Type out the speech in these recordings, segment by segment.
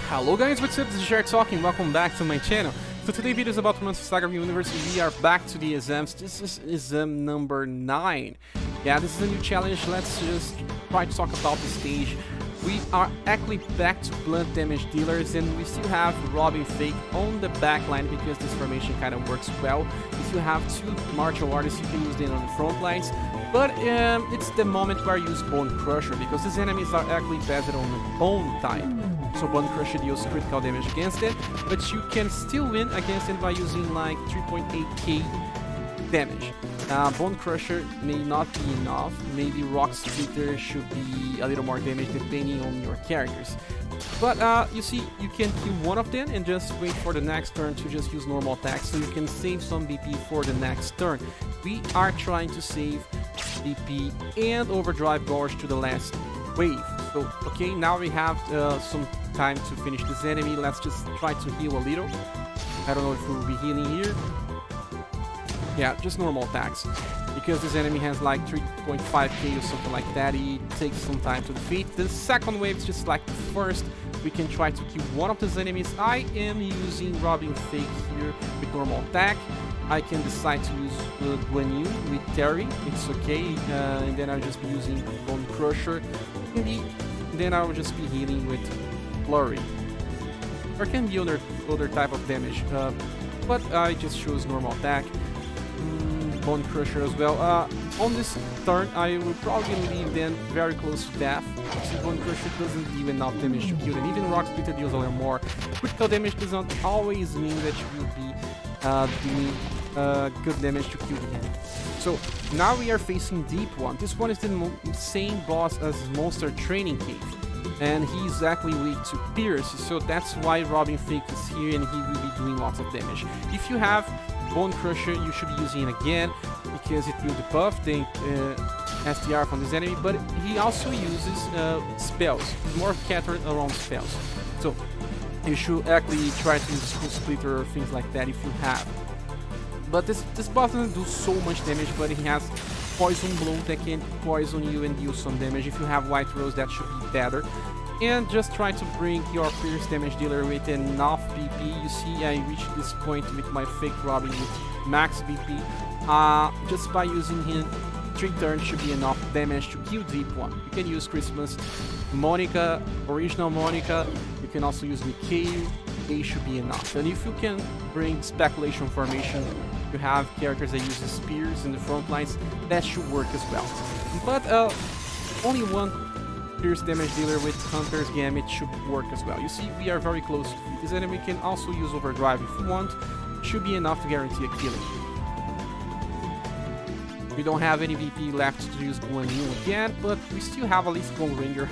Hello guys, what's up? This is ScherBR talking. Welcome back to my channel. So today's video is about SaGa univerSe. We are back to the exams. This is exam number 9. Yeah, this is a new challenge. Let's just try to talk about the stage. We are actually back to blunt damage dealers, and we still have Robin Fake on the back line because this formation kind of works well. If you have two martial artists, you can use them on the front lines. But it's the moment where I use Bone Crusher because these enemies are actually better on the bone type. So Bone Crusher deals critical damage against it, but you can still win against it by using like 3.8k damage. Bone Crusher may not be enough. Maybe Rock Splitter should be a little more damage depending on your characters. But you see, you can kill one of them and just wait for the next turn to just use normal attacks, so you can save some BP for the next turn. We are trying to save BP and overdrive Gorge to the last wave. So, okay, now we have some time to finish this enemy. Let's just try to heal a little. I don't know if we'll be healing here. Yeah, just normal attacks. Because this enemy has like 3.5k or something like that, it takes some time to defeat. The second wave is just like the first. We can try to kill one of these enemies. I am using Robin Fake here with normal attack. I can decide to use Guan Yu with Terry, it's okay, and then I'll just be using Bone Crusher. Then I will just be healing with Flurry. There can be other type of damage, but I just choose normal attack. Bone Crusher as well. On this turn, I will probably leave them very close to death. See, Bone Crusher doesn't deal enough damage to kill them. Even Rock Splitter deals a little more. Critical damage does not always mean that you will be doing good damage to kill them. So now we are facing Deep One. This one is the same boss as Monster Training Cave, and he's actually weak to Pierce, so that's why Robin Fake is here and he will be doing lots of damage. If you have Bone Crusher, you should be using it again because it will debuff the STR from this enemy, but he also uses spells. He's more scattered around spells, so you should actually try to use Skull Splitter or things like that if you have. But this boss doesn't do so much damage, but he has Poison Blow that can poison you and deal some damage. If you have White Rose, that should be better. And just try to bring your Pierce damage dealer with enough BP. You see, I reached this point with my Fake Robin with max BP. Just by using him, 3 turns should be enough damage to kill Deep One. You can use Christmas, Monica, Original Monica. You can also use Mikhail. They should be enough. And if you can bring Speculation Formation, you have characters that use spears in the front lines, that should work as well. But only one Pierce damage dealer with Hunter's Gambit should work as well. You see, we are very close to defeat this enemy. We can also use Overdrive if you want. Should be enough to guarantee a killing. We don't have any VP left to use Guan Yu again, but we still have at least Gold Ranger.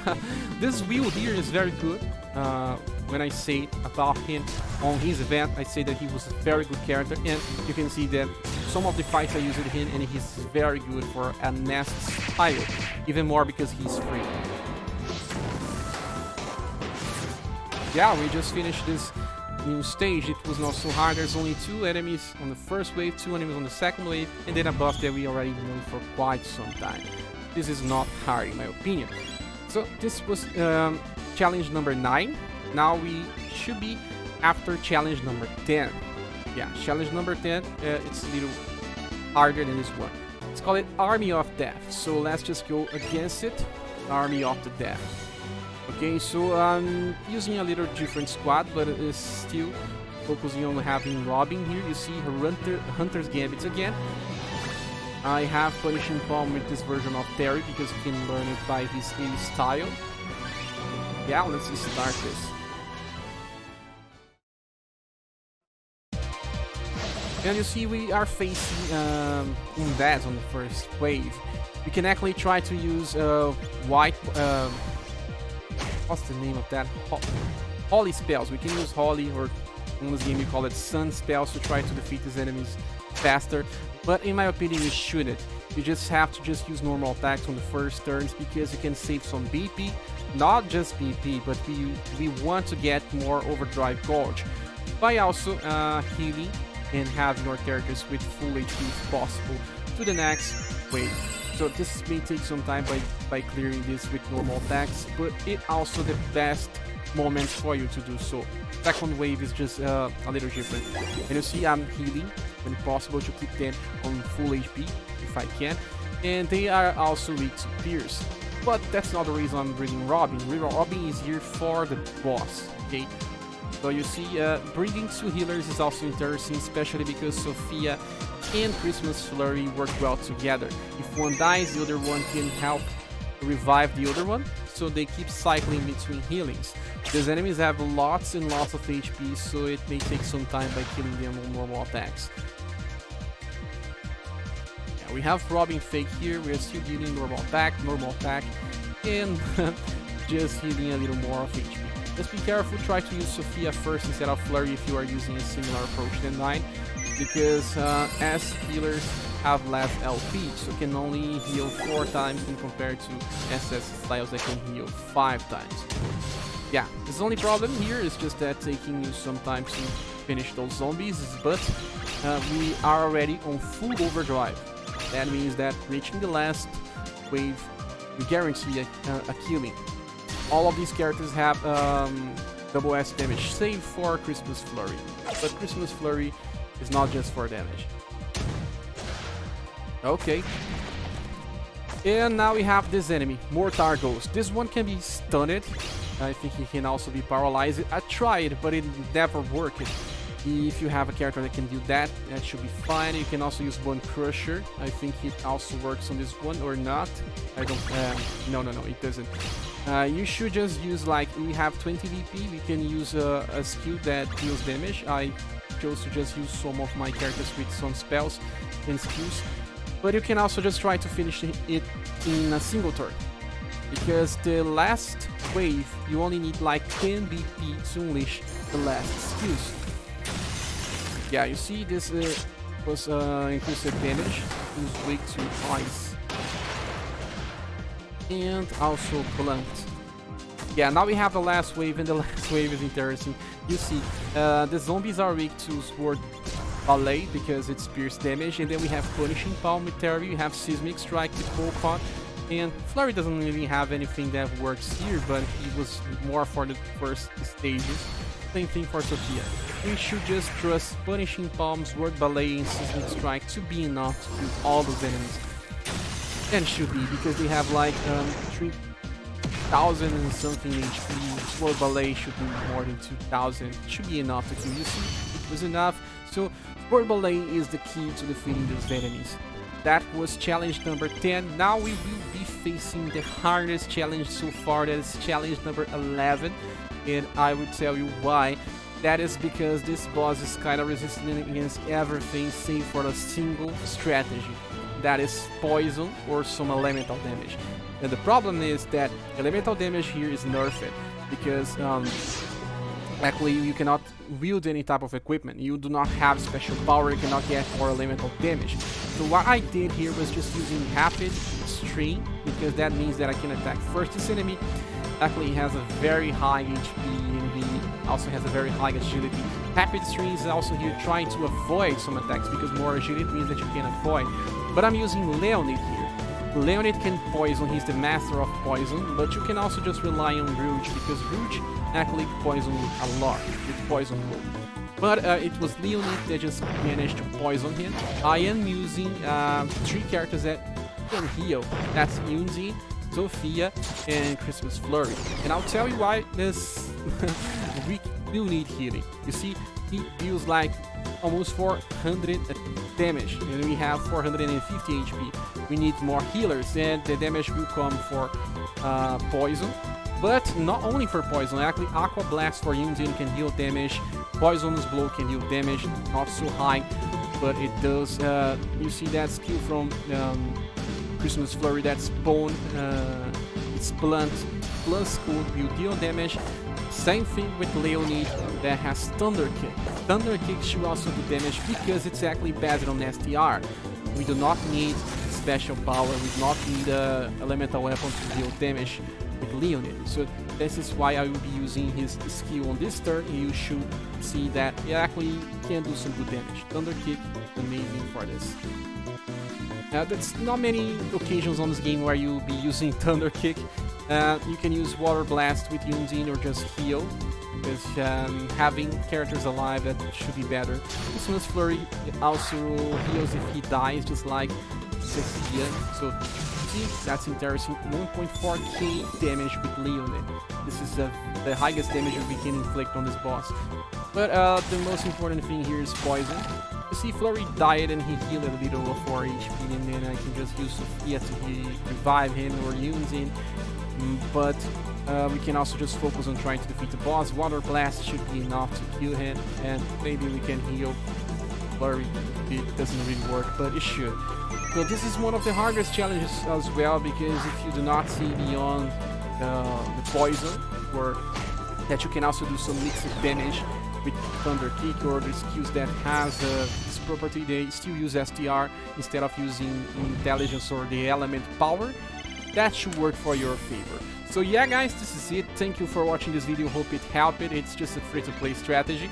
This wheel here is very good. When I say about him on his event, I say that he was a very good character, and you can see that some of the fights I used him, and he's very good for a nest style, even more because he's free. Yeah, we just finished this new stage. It was not so hard. There's only 2 enemies on the first wave, 2 enemies on the second wave, and then a buff that we already won for quite some time. This is not hard in my opinion. So this was challenge number 9. Now we should be after challenge number 10. Yeah, challenge number 10, it's a little harder than this one. Let's call it Army of Death. So let's just go against it. Army of the Death. Okay, so I'm using a little different squad, but it is still focusing on having Robin here. You see her Hunter's Gambit again. I have Punishing Palm with this version of Terry because he can learn it by his A style. Yeah, let's just start this. And you see we are facing Undead on the first wave. You can actually try to use white... what's the name of that? Holy spells. We can use Holy, or in this game you call it Sun spells, to try to defeat these enemies faster. But in my opinion, you shouldn't. You just have to just use normal attacks on the first turns because you can save some BP. Not just BP, but we want to get more Overdrive Gorge by also healing and have your characters with full HP if possible to the next wave. So this may take some time by clearing this with normal attacks, but it also the best moments for you to do so. Second wave is just a little different. And you see I'm healing when possible to keep them on full HP if I can. And they are also weak to Pierce. But that's not the reason I'm bringing Robin. Robin is here for the boss, okay? So you see, bringing 2 healers is also interesting, especially because Sophia and Christmas Flurry work well together. If one dies, the other one can help revive the other one, so they keep cycling between healings. These enemies have lots and lots of HP, so it may take some time by killing them on normal attacks. Yeah, we have Robin Fake here, we are still dealing normal attack, and just healing a little more of HP. Just be careful, try to use Sophia first instead of Flurry if you are using a similar approach than mine, because as healers have less LP, so can only heal 4 times in compared to SS styles that can heal 5 times. Yeah, the only problem here is just that taking you some time to finish those zombies, but we are already on full overdrive. That means that reaching the last wave, we guarantee a killing. All of these characters have double S damage, save for Christmas Flurry. But Christmas Flurry is not just for damage. Okay. And now we have this enemy, Mortar Ghost. This one can be stunned. I think he can also be paralyzed. I tried, but it never worked. If you have a character that can do that, that should be fine. You can also use Bone Crusher. I think it also works on this one, or not. I don't... no, it doesn't. You should just use, like, we have 20 VP. We can use a skill that deals damage. I chose to just use some of my characters with some spells and skills. But you can also just try to finish it in a single turn. Because the last wave, you only need like 10 BP to unleash the last skills. Yeah, you see this was increased damage, who's weak to ice. And also blunt. Yeah, now we have the last wave, and the last wave is interesting. You see, the zombies are weak to Sword Ballet because it's pierce damage, and then we have Punishing Palm with Terry, we have Seismic Strike with Polkon, and Flurry doesn't really have anything that works here, but he was more for the first stages. Same thing for Sophia. We should just trust Punishing Palm, Sword Ballet, and Seismic Strike to be enough to kill all those enemies. And should be, because they have like 3,000 and something HP. Sword Ballet should be more than 2,000. It should be enough to kill. You see, it was enough. So Sword Ballet is the key to defeating those enemies. That was challenge number 10. Now we will be facing the hardest challenge so far. That is challenge number 11. And I will tell you why. That is because this boss is kind of resistant against everything save for a single strategy. That is poison or some elemental damage. And the problem is that elemental damage here is nerfed because actually you cannot wield any type of equipment. You do not have special power, you cannot get more elemental damage. So what I did here was just using Rapid Stream, because that means that I can attack first this enemy. Actually, he has a very high HP and he also has a very high agility. Rapid Stream is also here trying to avoid some attacks because more agility means that you can avoid. But I'm using Leonid here. Leonid can poison, he's the master of poison, but you can also just rely on Rouge because Rouge actually poisons a lot with Poison Blow. But it was Leonid that just managed to poison him. I am using 3 characters that can heal. That's Yunzi, Sophia, and Christmas Flurry. And I'll tell you why this we do need healing. You see, he deals like almost 400 damage, and we have 450 HP. We need more healers, and the damage will come for poison. But not only for poison, actually Aqua Blast for Yunzin can heal damage, Poisonous Blow can heal damage, not so high, but it does. You see that skill from Christmas Flurry, that's Bone, it's Blunt, plus Cold will deal damage. Same thing with Leonid that has Thunder Kick. Thunder Kick should also do damage because it's actually based on STR. We do not need special power, we do not need elemental weapon to deal damage with Leonid. So this is why I will be using his skill on this turn. You should see that it actually can do some good damage. Thunder Kick, amazing for this. There's not many occasions on this game where you'll be using Thunder Kick, You can use Water Blast with Yunzin or just heal, because having characters alive, that should be better. This Flurry also heals if he dies, just like Sophia. So, see, that's interesting. 1.4k damage with Leonin. This is the highest damage we can inflict on this boss. But the most important thing here is poison. You see, Flurry died and he healed a little of 4 HP, and then I can just use Sophia to revive him or Yunzin. But we can also just focus on trying to defeat the boss. Water Blast should be enough to kill him, and maybe we can heal Flurry. It doesn't really work, but it should. So this is one of the hardest challenges as well, because if you do not see beyond the poison, or that you can also do some mixed damage with Thunder Kick or the skills that has this property, they still use STR instead of using intelligence or the element power. That should work for your favor. So yeah guys, this is it. Thank you for watching this video. Hope it helped. It's just a free-to-play strategy.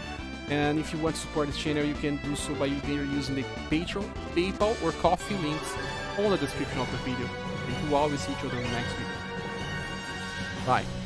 And if you want to support this channel, you can do so by either using the Patreon, PayPal or Coffee links on the description of the video. Thank you all. We'll see each other in the next video. Bye.